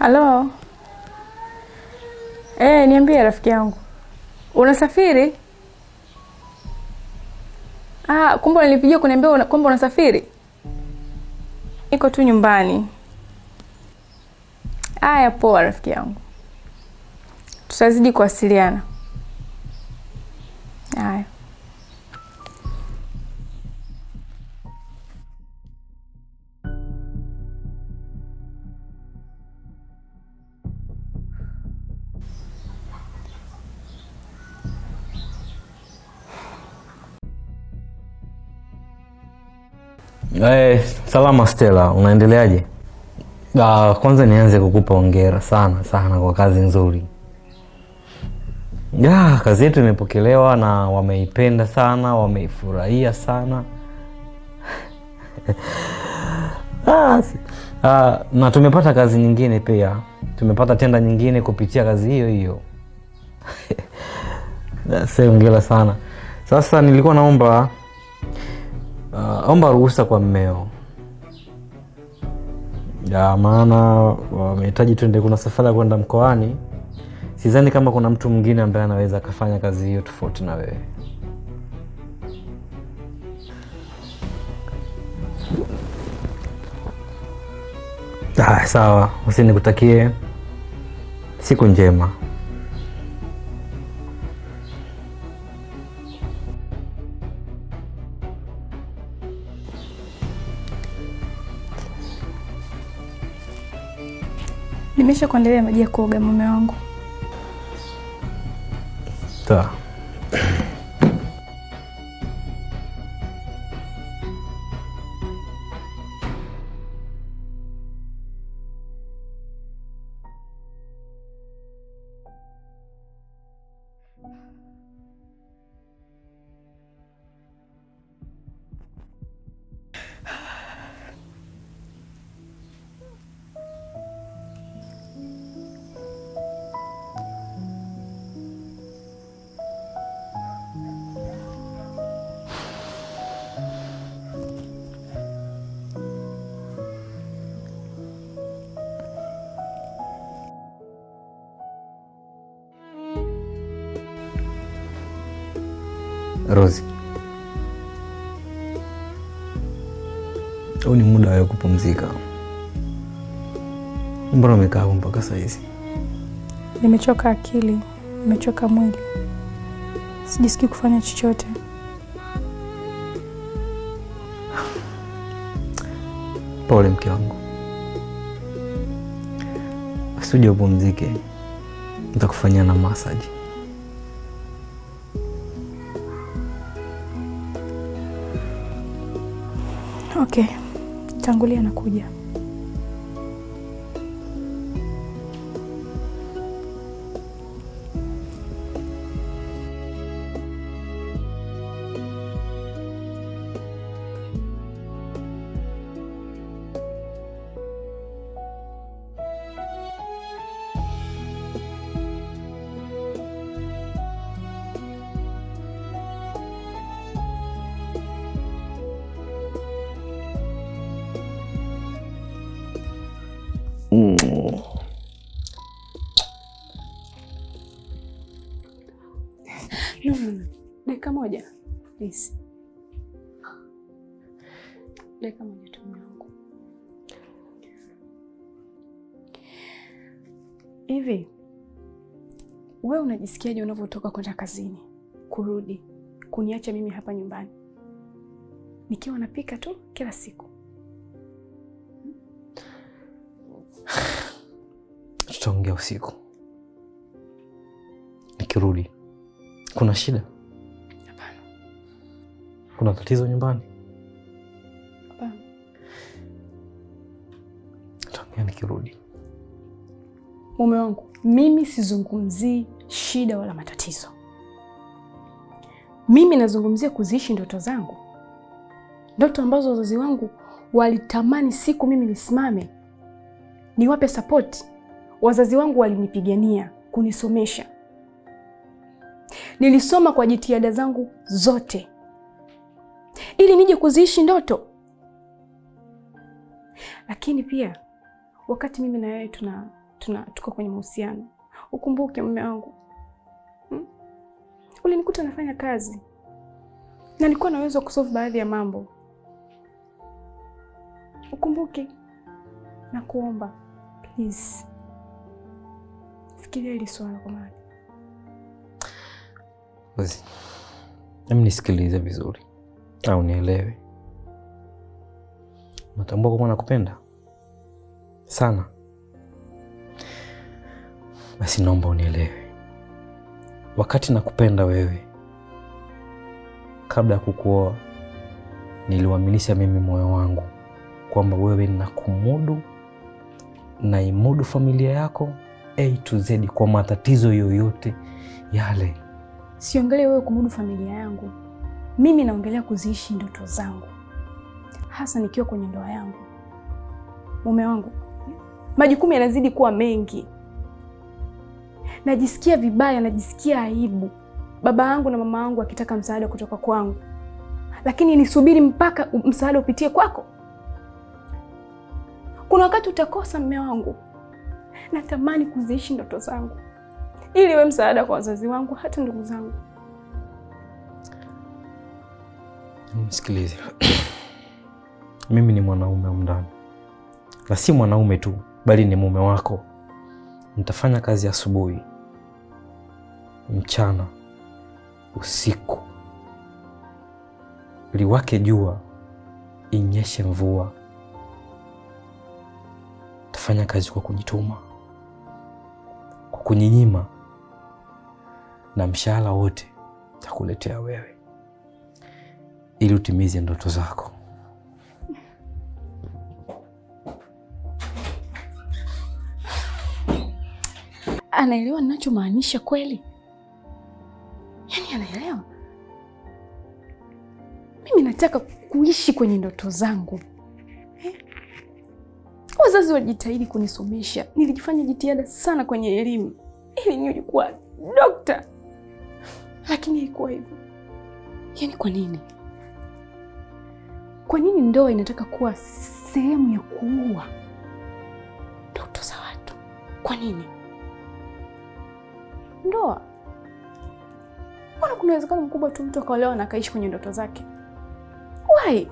Halo. Niambie rafiki yangu. Unasafiri? Kumbe nilipigia kuniambia kwamba unasafiri? Niko tu nyumbani. Haya, poa rafiki yangu. Tutazidi kuwasiliana. Haya. Salama Stella, unaendeleaje? Kwanza nianze kukupa hongera sana kwa kazi nzuri. Kazi yetu imepokelewa na wameipenda sana, wameifurahia sana. Na tumepata kazi nyingine pia. Tumepata tenda nyingine kupitia kazi hiyo. Hongera sana. Sasa nilikuwa naomba ruhusa kwa mmeo. Maana wamehitaji twende, kuna safari ya kwenda mkoani. Sidhani kama kuna mtu mwingine ambaye anaweza kufanya kazi hiyo tofauti na wewe. Sawa, usinikutakie siku njema. Nimesha kuandalia maji ya kuoga mume wangu. Sawa. Rozi, huu ni muda wa kupumzika. Mbona umekaa hapo mpaka saa hizi? Nimechoka akili, nimechoka mwili. Sijisikii kufanya chochote. Pole mke wangu. Usije upumzike. Nitakufanyia na massage. Okay, tangulia nakuja. No. Dakika moja. Please. Dakika moja tu mwanangu. Hivi, wewe unajisikiaje unavyotoka kwenda kazini, kurudi, kuniacha mimi hapa nyumbani nikiwa napika tu kila siku? Tutaongea usiku. Nikirudi kuna shida? Hapana. Kuna tatizo nyumbani? Hapana. Tutaongea nikirudi. Mume wangu, mimi sizungumzii shida wala matatizo. Mimi nazungumzia kuziishi ndoto zangu. Ndoto ambazo wazazi wangu walitamani siku mimi nisimame, niwape support. Wazazi wangu walinipigania kunisomesha. Nilisoma kwa jitihada zangu zote ili nije kuziishi ndoto. Lakini pia wakati mimi na wewe tuko kwenye mahusiano. Ukumbuke mume wangu, ulinikuta nafanya kazi na nilikuwa na uwezo wa kusolve baadhi ya mambo. Ukumbuke, nakuomba please, fikiria hili swala kwa maana. Basi, hebu nisikilize vizuri au nielewe. Natambua kwamba nakupenda sana. Basi naomba unielewe. Wakati nakupenda wewe, kabla ya kukuoa, niliwaaminisha mimi moyo wangu kwamba wewe nakumudu, naimudu familia yako A to Z kwa matatizo yoyote yale. Siongelee wewe kumudu familia yangu. Mimi naongelea kuziishi ndoto zangu, hasa nikiwa kwenye ndoa yangu. Mume wangu, majukumu yanazidi kuwa mengi. Najisikia vibaya, najisikia aibu baba yangu na mama yangu akitaka msaada kutoka kwangu, lakini nisubiri mpaka msaada upitie kwako? Kuna wakati utakosa mume wangu. Natamani kuziishi ndoto zangu ili we msaada kwa wazazi wangu, hata ndugu zangu. Msikilize. Mimi ni mwanaume ndani. Na si mwanaume tu, bali ni mume wako. Nitafanya kazi asubuhi, mchana, usiku. Liwake jua, inyeshe mvua. Tafanya kazi kwa kujituma, kwa kunyinyima, na mshahara wote takuletea wewe ili utimize ndoto zako. Anaelewa ninachomaanisha kweli? Yaani anaelewa? Mimi nataka kuishi kwenye ndoto zangu. Wazazi wajitahidi kunisomesha. Nilijifanya jitihada sana kwenye elimu ili niwe kuwa dokta, lakini haikuwa hivyo. Yaani kwa nini? Kwa nini ndoa inataka kuwa sehemu ya kuua ndoto za watu? Kwa nini? Ndoa, mbona kuna uwezekano mkubwa tu mtu akaolewa na akaishi kwenye ndoto zake? Why?